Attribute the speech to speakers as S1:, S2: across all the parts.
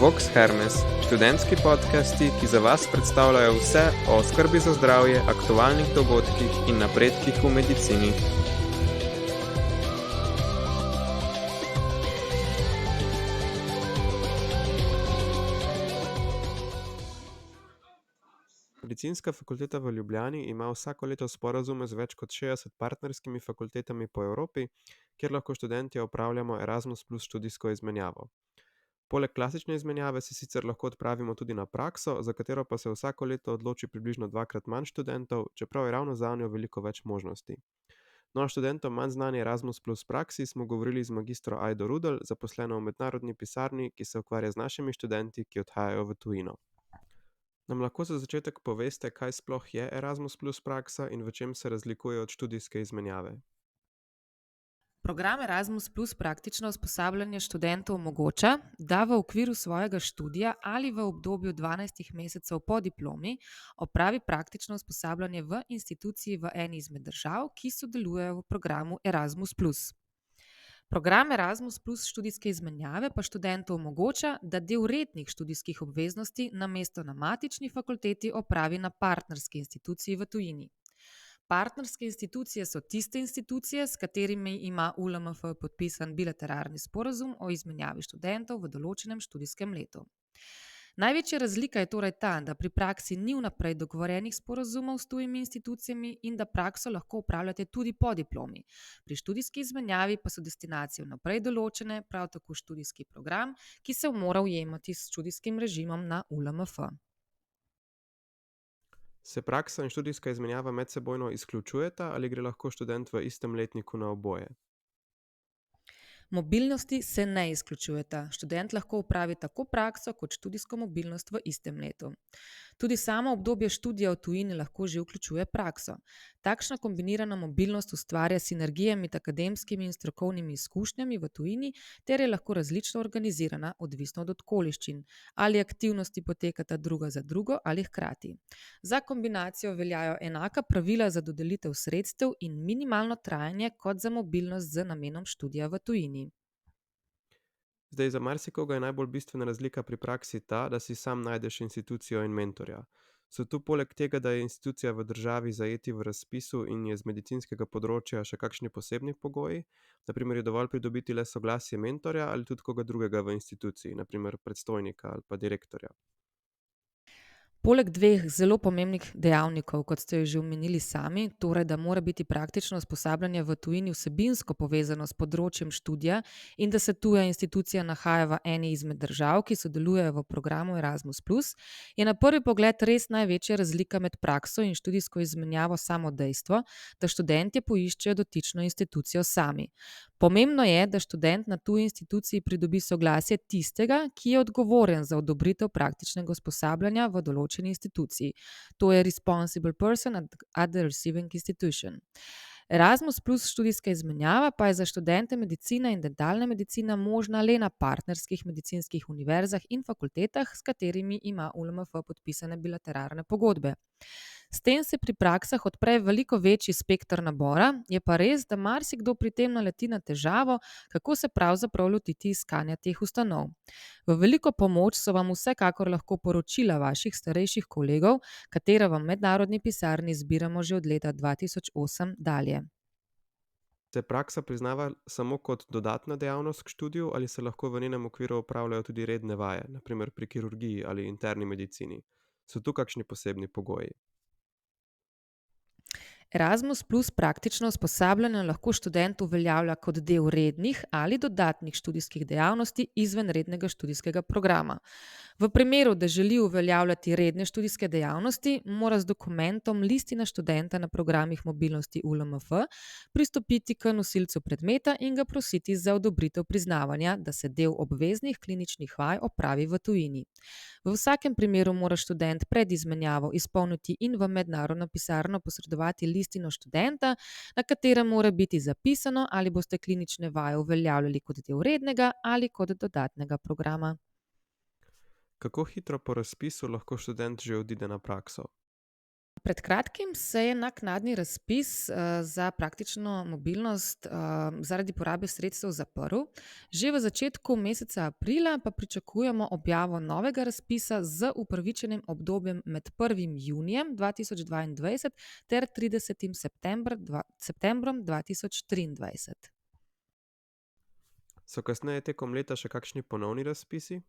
S1: Vox Hermes, študentski podcasti, ki za vas predstavljajo vse o skrbi za zdravje, aktualnih dogodkih in napredkih v medicini. Medicinska fakulteta v Ljubljani ima vsako leto sporazume z več kot 60 partnerskimi fakultetami po Evropi, kjer lahko študenti opravljamo Erasmus plus študijsko izmenjavo. Poleg klasične izmenjave se sicer lahko odpravimo tudi na prakso, za katero pa se vsako leto odloči približno 2-krat manj študentov, čeprav je ravno zanjo veliko več možnosti. No, študentom manj znani Erasmus plus praksi smo govorili z magistro Ajdo Rudl, zaposleno v mednarodni pisarni, ki se ukvarja z našimi študenti, ki odhajajo v tujino. Nam lahko za začetek poveste, kaj sploh je Erasmus plus praksa in v čem se razlikuje od študijske izmenjave?
S2: Program Erasmus plus praktično usposabljanje študentov omogoča, da v okviru svojega študija ali v obdobju 12 mesecev po diplomi opravi praktično usposabljanje v instituciji v eni izmed držav, ki sodelujejo v programu Erasmus plus. Program Erasmus plus študijske izmenjave pa študentu omogoča, da del rednih študijskih obveznosti namesto na matični fakulteti opravi na partnerski instituciji v tujini. Partnerske institucije so tiste institucije, s katerimi ima ULMF podpisan bilateralni sporazum o izmenjavi študentov v določenem študijskem letu. Največja razlika je torej ta, da pri praksi ni vnaprej dogovorjenih sporazumov s tujimi institucijami in da prakso lahko opravljate tudi po diplomi. Pri študijski izmenjavi pa so destinacije vnaprej določene, prav tako študijski program, ki se mora ujemati s študijskim režimom na ULMF.
S1: Se praksa in študijska izmenjava medsebojno izključujeta ali gre lahko študent v istem letniku na oboje?
S2: Mobilnosti se ne izključujeta. Študent lahko opravi tako prakso kot študijsko mobilnost v istem letu. Tudi samo obdobje študija v tujini lahko že vključuje prakso. Takšna kombinirana mobilnost ustvarja sinergije med akademskimi in strokovnimi izkušnjami v tujini ter je lahko različno organizirana, odvisno od okoliščin, ali aktivnosti potekata druga za drugo ali hkrati. Za kombinacijo veljajo enaka pravila za dodelitev sredstev in minimalno trajanje kot za mobilnost z namenom študija v tujini.
S1: Zdaj, za marsikoga je najbolj bistvena razlika pri praksi ta, da si sam najdeš institucijo in mentorja. So tu poleg tega, da je institucija v državi zajeti v razpisu in je z medicinskega področja, še kakšni posebni pogoji? Na primer, je dovolj pridobiti le soglasje mentorja ali tudi koga drugega v instituciji, na primer predstojnika ali pa direktorja?
S2: Poleg dveh zelo pomembnih dejavnikov, kot ste jo že omenili sami, torej da mora biti praktično usposabljanje v tujini vsebinsko povezano s področjem študija in da se tuja institucija nahaja v eni izmed držav, ki sodelujejo v programu Erasmus plus, je na prvi pogled res največja razlika med prakso in študijsko izmenjavo samo dejstvo, da študentje poiščejo dotično institucijo sami. Pomembno je, da študent na tuji instituciji pridobi soglasje tistega, ki je odgovoren za odobritev praktičnega usposabljanja v določeni instituciji. To je responsible person at the receiving institution. Erasmus plus študijska izmenjava pa je za študente medicine in dentalne medicine možna le na partnerskih medicinskih univerzah in fakultetah, s katerimi ima ULMF podpisane bilateralne pogodbe. S tem se pri praksah odpre veliko večji spekter nabora, je pa res, da marsikdo pri tem naleti na težavo, kako se pravzaprav lotiti iskanja teh ustanov. V veliko pomoč so vam vsekakor lahko poročila vaših starejših kolegov, katera v mednarodni pisarni zbiramo že od leta 2008 dalje.
S1: Se praksa priznava samo kot dodatna dejavnost k študiju ali se lahko v njenem okviru opravljajo tudi redne vaje, na primer pri kirurgiji ali interni medicini? So tu kakšni posebni pogoji?
S2: Erasmus plus praktično usposabljanje lahko študent uveljavlja kot del rednih ali dodatnih študijskih dejavnosti izven rednega študijskega programa. V primeru, da želi uveljavljati redne študijske dejavnosti, mora z dokumentom listina študenta na programih mobilnosti ULMF pristopiti k nosilcu predmeta in ga prositi za odobritev priznavanja, da se del obveznih kliničnih vaj opravi v tujini. V vsakem primeru mora študent pred izmenjavo izpolniti in v mednarodno pisarno posredovati listino študenta, na katerem mora biti zapisano, ali boste klinične vaje uveljavljali kot del rednega ali kot dodatnega programa.
S1: Kako hitro po razpisu lahko študent že odide na prakso?
S2: Pred kratkim se je naknadni razpis za praktično mobilnost zaradi porabe sredstev zaprl. Že v začetku meseca aprila pa pričakujemo objavo novega razpisa z upravičenim obdobjem med 1. junijem 2022 ter 30. septembrom 2023.
S1: So kasneje tekom leta še kakšni ponovni razpisi?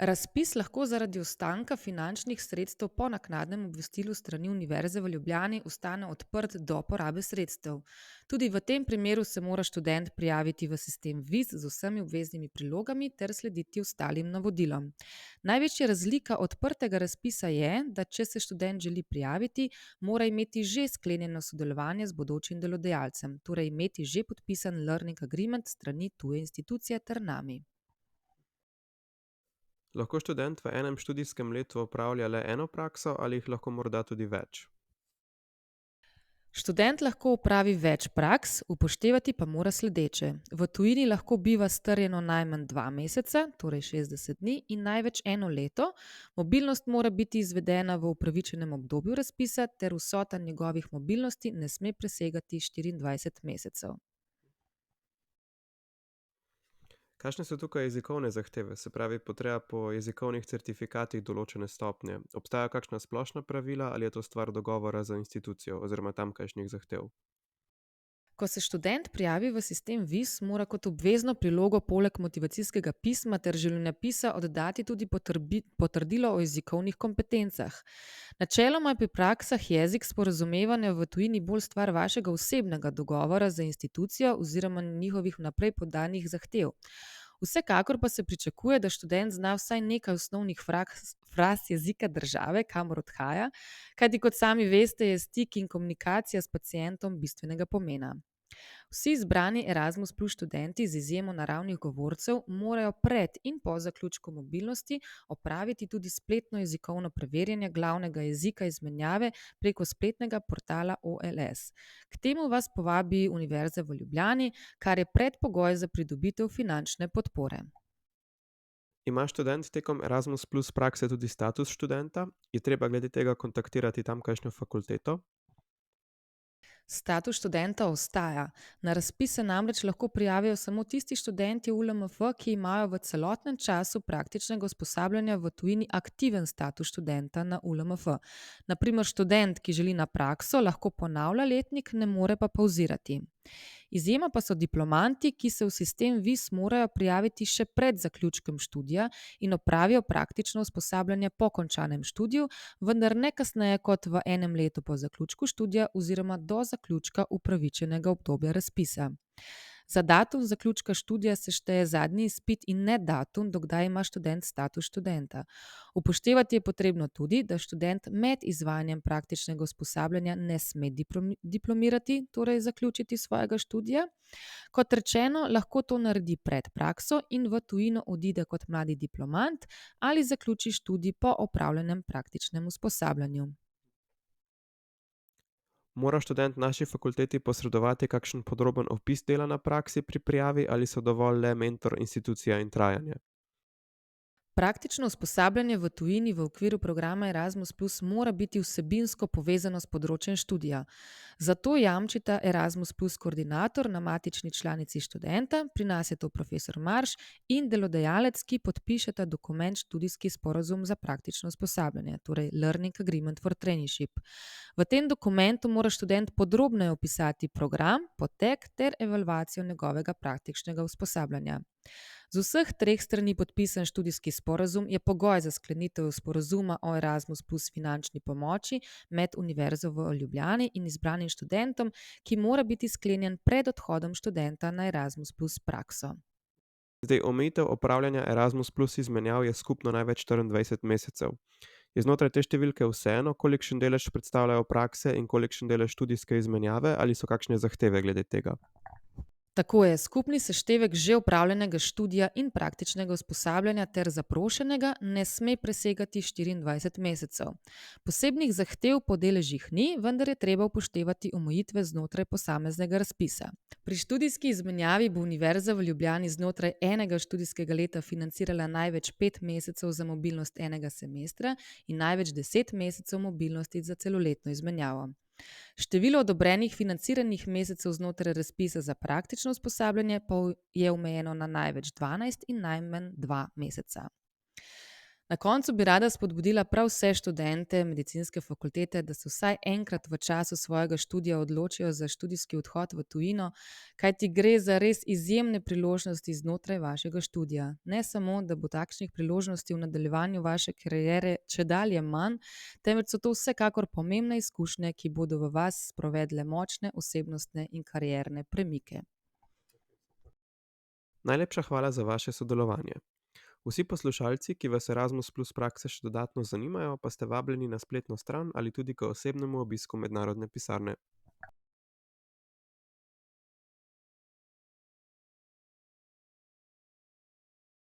S2: Razpis lahko zaradi ostanka finančnih sredstev po naknadnem obvestilu strani Univerze v Ljubljani ostane odprt do porabe sredstev. Tudi v tem primeru se mora študent prijaviti v sistem VIS z vsemi obveznimi prilogami ter slediti ostalim navodilom. Največja razlika odprtega razpisa je, da če se študent želi prijaviti, mora imeti že sklenjeno sodelovanje z bodočim delodajalcem, torej imeti že podpisan learning agreement strani tuje institucije ter nami.
S1: Lahko študent v enem študijskem letu opravlja le eno prakso ali jih lahko morda tudi več?
S2: Študent lahko opravi več praks, upoštevati pa mora sledeče. V tujini lahko biva strjeno najmanj 2 meseca, torej 60 dni, in največ 1 leto. Mobilnost mora biti izvedena v upravičenem obdobju razpisa ter vsota njegovih mobilnosti ne sme presegati 24 mesecev.
S1: Kakšne so tukaj jezikovne zahteve, se pravi potreba po jezikovnih certifikatih določene stopnje? Obstajajo kakšna splošna pravila ali je to stvar dogovora za institucijo oziroma tamkajšnjih zahtev?
S2: Ko se študent prijavi v sistem VIS, mora kot obvezno prilogo poleg motivacijskega pisma ter življenjepisa oddati tudi potrdilo o jezikovnih kompetencah. Načeloma je pri praksah jezik sporazumevanja v tujini bolj stvar vašega osebnega dogovora za institucijo oziroma njihovih vnaprej podanih zahtev. Vsekakor pa se pričakuje, da študent zna vsaj nekaj osnovnih fraz jezika države, kamor odhaja, kajti kot sami veste, je stik in komunikacija s pacientom bistvenega pomena. Vsi izbrani Erasmus Plus študenti z izjemo naravnih govorcev morajo pred in po zaključku mobilnosti opraviti tudi spletno jezikovno preverjanje glavnega jezika izmenjave preko spletnega portala OLS. K temu vas povabi Univerza v Ljubljani, kar je predpogoj za pridobitev finančne podpore.
S1: Ima študent tekom Erasmus Plus prakse tudi status študenta? Je treba glede tega kontaktirati tamkajšnjo fakulteto?
S2: Status študenta ostaja. Na razpis se namreč lahko prijavijo samo tisti študenti ULMF, ki imajo v celotnem času praktičnega usposabljanja v tujini aktiven status študenta na ULMF. Na primer, študent, ki želi na prakso, lahko ponavlja letnik, ne more pa pavzirati. Izjema pa so diplomanti, ki se v sistem VIS morajo prijaviti še pred zaključkom študija in opravijo praktično usposabljanje po končanem študiju, vendar ne kasneje kot v 1 letu po zaključku študija oziroma do zaključka upravičenega obdobja razpisa. Za datum zaključka študija se šteje zadnji izpit in ne datum, do kdaj ima študent status študenta. Upoštevati je potrebno tudi, da študent med izvajanjem praktičnega usposabljanja ne sme diplomirati, torej zaključiti svojega študija. Kot rečeno, lahko to naredi pred prakso in v tujino odide kot mladi diplomant ali zaključi študij po opravljenem praktičnem usposabljanju.
S1: Mora študent naši fakulteti posredovati kakšen podroben opis dela na praksi pri prijavi ali so dovolj le mentor, institucija in trajanje?
S2: Praktično usposabljanje v tujini v okviru programa Erasmus Plus mora biti vsebinsko povezano s področjem študija. Zato jamčita Erasmus Plus koordinator na matični članici študenta, pri nas je to profesor Marš, in delodajalec, ki podpišeta dokument študijski sporazum za praktično usposabljanje, torej Learning Agreement for Traineeship. V tem dokumentu mora študent podrobneje opisati program, potek ter evalvacijo njegovega praktičnega usposabljanja. Z vseh 3 strani podpisan študijski sporazum je pogoj za sklenitev sporazuma o Erasmus Plus finančni pomoči med Univerzo v Ljubljani in izbranim študentom, ki mora biti sklenjen pred odhodom študenta na Erasmus Plus prakso.
S1: Zdaj, omejitev opravljanja Erasmus Plus izmenjav je skupno največ 24 mesecev. Je znotraj te številke vseeno, kolikšen delež predstavljajo prakse in kolikšen delež študijske izmenjave ali so kakšne zahteve glede tega?
S2: Tako je, skupni seštevek že opravljenega študija in praktičnega usposabljanja ter zaprošenega ne sme presegati 24 mesecev. Posebnih zahtev po deležih ni, vendar je treba upoštevati omejitve znotraj posameznega razpisa. Pri študijski izmenjavi bo Univerza v Ljubljani znotraj enega študijskega leta financirala največ 5 mesecev za mobilnost enega semestra in največ 10 mesecev mobilnosti za celoletno izmenjavo. Število odobrenih financiranih mesecev znotraj razpisa za praktično usposabljanje pa je omejeno na največ 12 in najmanj 2 meseca. Na koncu bi rada spodbudila prav vse študente medicinske fakultete, da se vsaj enkrat v času svojega študija odločijo za študijski odhod v tujino, kajti gre za res izjemne priložnosti znotraj vašega študija. Ne samo, da bo takšnih priložnosti v nadaljevanju vaše kariere čedalje manj, temveč so to vsekakor pomembne izkušnje, ki bodo v vas sprovedle močne osebnostne in karierne premike.
S1: Najlepša hvala za vaše sodelovanje. Vsi poslušalci, ki vas Erasmus Plus prakse še dodatno zanimajo, pa ste vabljeni na spletno stran ali tudi k osebnemu obisku mednarodne pisarne.